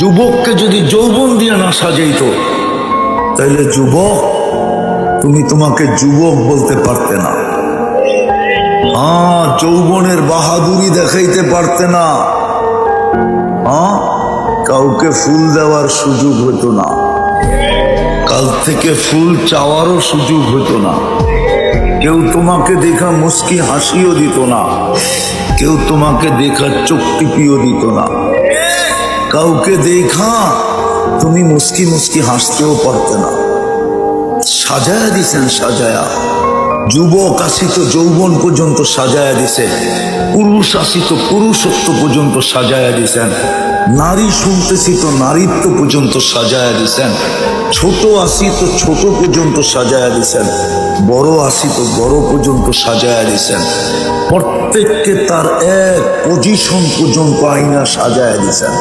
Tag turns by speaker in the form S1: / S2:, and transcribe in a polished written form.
S1: যুবককে যদি যৌবন দিয়ে না সাজাইতো তাহলে যুবক তুমি তোমাকে যুবক বলতে পারতে না। যৌবনের বাহাদুরি দেখাইতে পারতে না। কাউকে ফুল দেওয়ার সুযোগ হতো না, কাল থেকে ফুল চাওয়ারও সুযোগ হতো না। কেউ তোমাকে দেখা মুস্কি হাসিও দিত না, কেউ তোমাকে দেখা চোখ টিপিও দিত না। কাউকে দেখা তুমি মুস্কি মুস্কি হাসতেও পারতে না। সাজায়া দিছেন, সাজায়া। যুবক আসিত যৌবন পর্যন্ত সাজায়া দিছেন, পুরুষ আসিত পুরুষত্ব পর্যন্ত সাজায়া দিছেন, নারী শুনতেছি তো নারীত্ব পর্যন্ত সাজায়া দিছেন, ছোট আসিত ছোট পর্যন্ত সাজায়া দিছেন, বড় আসিত বড় পর্যন্ত সাজায়া দিছেন। প্রত্যেককে তার এক পজিশন পর্যন্ত আইনা সাজায়া দিছেন।